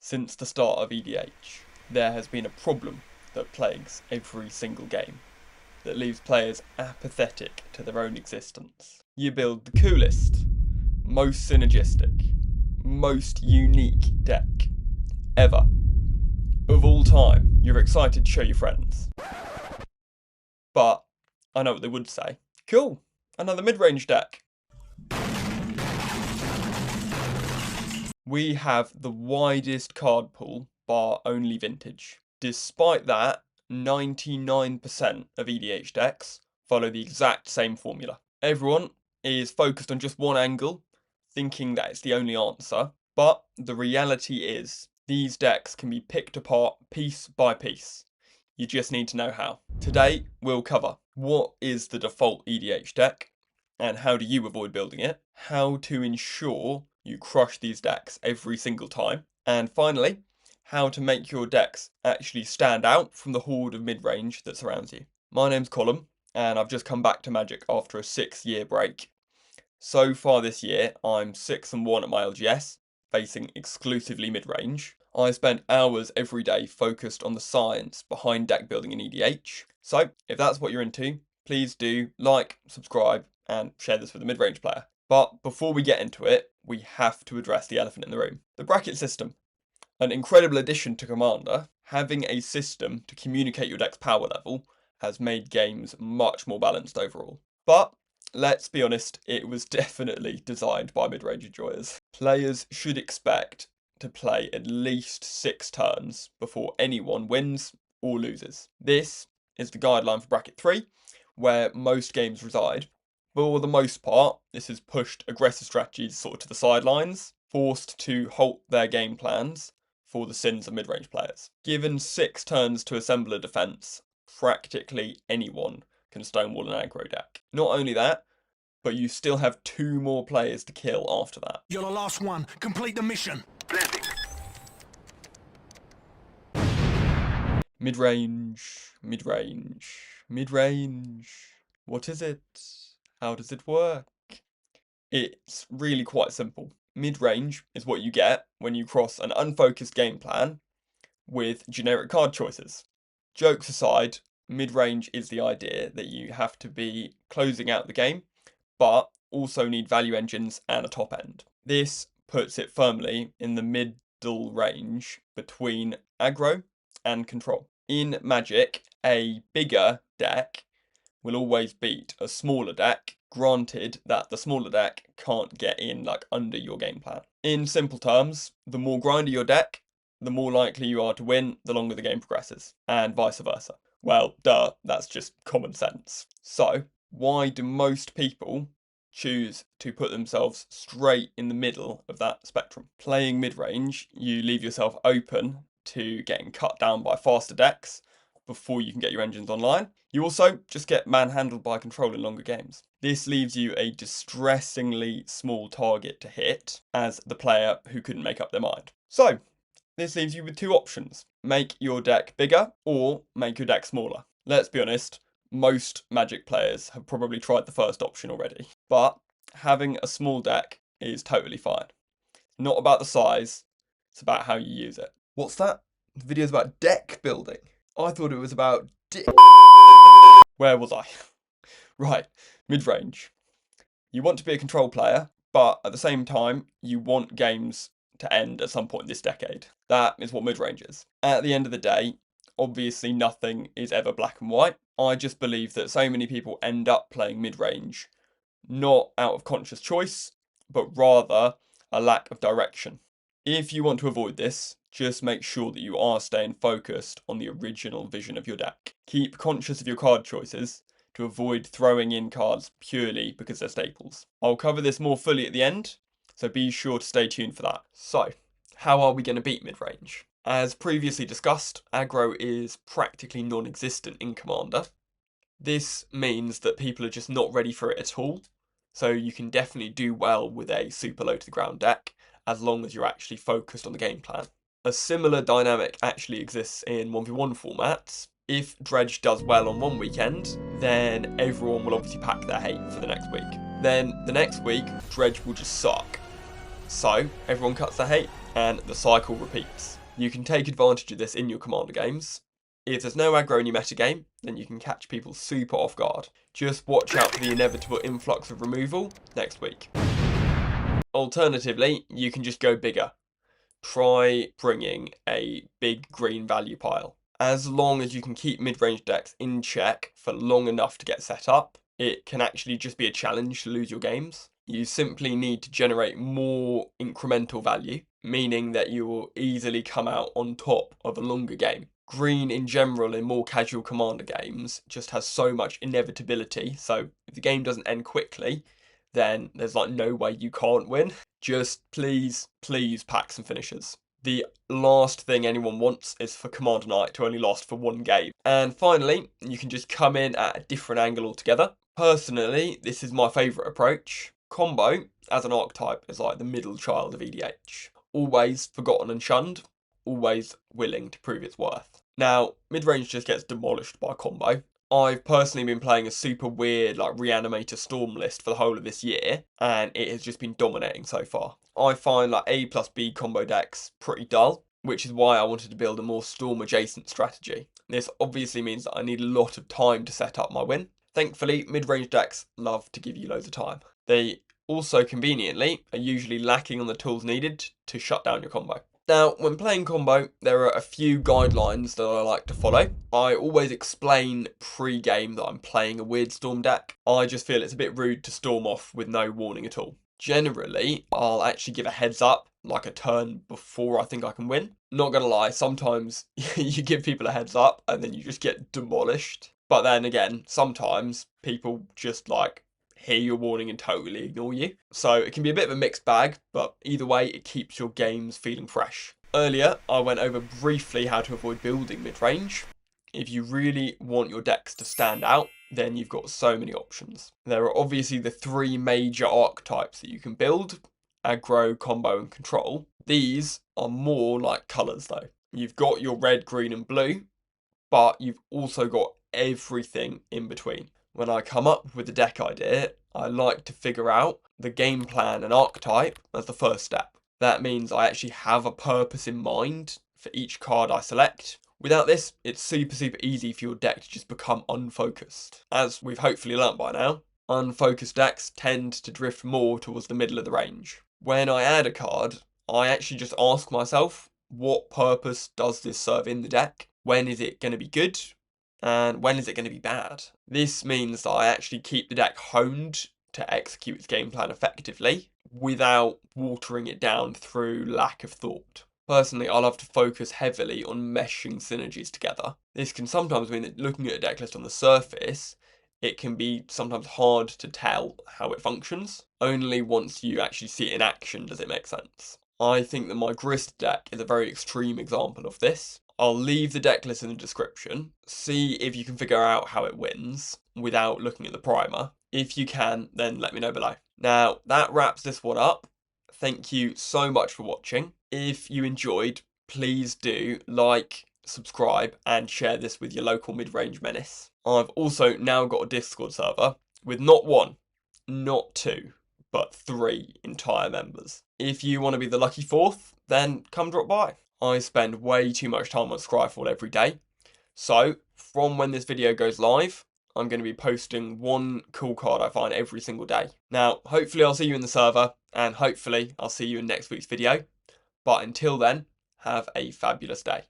Since the start of EDH, there has been a problem that plagues every single game, that leaves players apathetic to their own existence. You build the coolest, most synergistic, most unique deck ever. Of all time, you're excited to show your friends. But I know what they would say. Cool, another mid-range deck. We have the widest card pool, bar only vintage. Despite that, 99% of EDH decks follow the exact same formula. Everyone is focused on just one angle, thinking that it's the only answer, but the reality is these decks can be picked apart piece by piece. You just need to know how. Today, we'll cover what is the default EDH deck, and how do you avoid building it, how to ensure you crush these decks every single time, and finally, how to make your decks actually stand out from the horde of mid-range that surrounds you. My name's Colin, and I've just come back to Magic after a 6-year break. So far this year, I'm 6-1 at my LGS, facing exclusively mid-range. I spend hours every day focused on the science behind deck building in EDH. So, if that's what you're into, please do like, subscribe, and share this with a mid-range player. But before we get into it, we have to address the elephant in the room. The bracket system. An incredible addition to Commander, having a system to communicate your deck's power level has made games much more balanced overall. But let's be honest, it was definitely designed by mid-range enjoyers. Players should expect to play at least 6 turns before anyone wins or loses. This is the guideline for bracket 3, where most games reside. For the most part, this has pushed aggressive strategies sort of to the sidelines, forced to halt their game plans for the sins of mid-range players. Given 6 turns to assemble a defence, practically anyone can stonewall an aggro deck. Not only that, but you still have 2 more players to kill after that. You're the last one. Complete the mission. Mid-range, mid-range, mid-range. What is it? How does it work? It's really quite simple. Mid-range is what you get when you cross an unfocused game plan with generic card choices. Jokes aside, mid-range is the idea that you have to be closing out the game, but also need value engines and a top end. This puts it firmly in the middle range between aggro and control. In Magic, a bigger deck will always beat a smaller deck, granted that the smaller deck can't get in under your game plan. In simple terms, the more grindy your deck, the more likely you are to win the longer the game progresses, and vice versa. Well, duh, that's just common sense. So, why do most people choose to put themselves straight in the middle of that spectrum? Playing mid-range, you leave yourself open to getting cut down by faster decks before you can get your engines online. You also just get manhandled by control in longer games. This leaves you a distressingly small target to hit as the player who couldn't make up their mind. So, this leaves you with 2 options. Make your deck bigger or make your deck smaller. Let's be honest, most Magic players have probably tried the first option already. But having a small deck is totally fine. Not about the size, it's about how you use it. What's that? The video's about deck building. I thought it was about Where was I? Right, mid-range. You want to be a control player, but at the same time, you want games to end at some point this decade. That is what mid-range is. At the end of the day, obviously nothing is ever black and white. I just believe that so many people end up playing mid-range, not out of conscious choice, but rather a lack of direction. If you want to avoid this, just make sure that you are staying focused on the original vision of your deck. Keep conscious of your card choices to avoid throwing in cards purely because they're staples. I'll cover this more fully at the end, so be sure to stay tuned for that. So, how are we going to beat mid-range? As previously discussed, aggro is practically non-existent in Commander. This means that people are just not ready for it at all, so you can definitely do well with a super low to the ground deck, as long as you're actually focused on the game plan. A similar dynamic actually exists in 1v1 formats. If Dredge does well on one weekend, then everyone will obviously pack their hate for the next week. Then the next week, Dredge will just suck. So everyone cuts their hate. and the cycle repeats. You can take advantage of this in your commander games. If there's no aggro in your metagame, then you can catch people super off guard. Just watch out for the inevitable influx of removal next week. Alternatively, you can just go bigger. Try bringing a big green value pile. As long as you can keep mid-range decks in check for long enough to get set up, it can actually just be a challenge to lose your games. You simply need to generate more incremental value, meaning that you will easily come out on top of a longer game. Green in general in more casual commander games just has so much inevitability, so if the game doesn't end quickly, then there's like no way you can't win. Just please pack some finishers. The last thing anyone wants is for Commander Night to only last for one game. And finally, you can just come in at a different angle altogether. Personally, this is my favourite approach. Combo, as an archetype, is like the middle child of EDH. Always forgotten and shunned, always willing to prove its worth. Now, mid-range just gets demolished by combo. I've personally been playing a super weird like Reanimator Storm list for the whole of this year, and it has just been dominating so far. I find like A plus B combo decks pretty dull, which is why I wanted to build a more Storm adjacent strategy. This obviously means that I need a lot of time to set up my win. Thankfully, mid-range decks love to give you loads of time. They also conveniently are usually lacking on the tools needed to shut down your combo. Now, when playing combo, there are a few guidelines that I like to follow. I always explain pre-game that I'm playing a weird Storm deck. I just feel it's a bit rude to storm off with no warning at all. Generally, I'll actually give a heads up, like a turn before I think I can win. Not gonna lie, sometimes you give people a heads up and then you just get demolished. But then again, sometimes people just like hear your warning and totally ignore you. So it can be a bit of a mixed bag, but either way, it keeps your games feeling fresh. Earlier, I went over briefly how to avoid building mid-range. If you really want your decks to stand out, then you've got so many options. There are obviously the three major archetypes that you can build: aggro, combo, and control. These are more like colours though. You've got your red, green, and blue, but you've also got everything in between. When I come up with a deck idea, I like to figure out the game plan and archetype as the first step. That means I actually have a purpose in mind for each card I select. Without this, it's super easy for your deck to just become unfocused. As we've hopefully learnt by now, unfocused decks tend to drift more towards the middle of the range. When I add a card, I actually just ask myself, what purpose does this serve in the deck? When is it going to be good? And when is it going to be bad? This means that I actually keep the deck honed to execute its game plan effectively without watering it down through lack of thought. Personally, I love to focus heavily on meshing synergies together. This can sometimes mean that looking at a deck list on the surface, it can be sometimes hard to tell how it functions. Only once you actually see it in action does it make sense. I think that my Grist deck is a very extreme example of this. I'll leave the deck list in the description. See if you can figure out how it wins without looking at the primer. If you can, then let me know below. Now, that wraps this one up. Thank you so much for watching. If you enjoyed, please do like, subscribe, and share this with your local mid-range menace. I've also now got a Discord server with not one, not two, but 3 entire members. If you want to be the lucky 4th, then come drop by. I spend way too much time on Scryfall every day. So, from when this video goes live, I'm going to be posting one cool card I find every single day. Now, hopefully I'll see you in the server, and hopefully I'll see you in next week's video. But until then, have a fabulous day.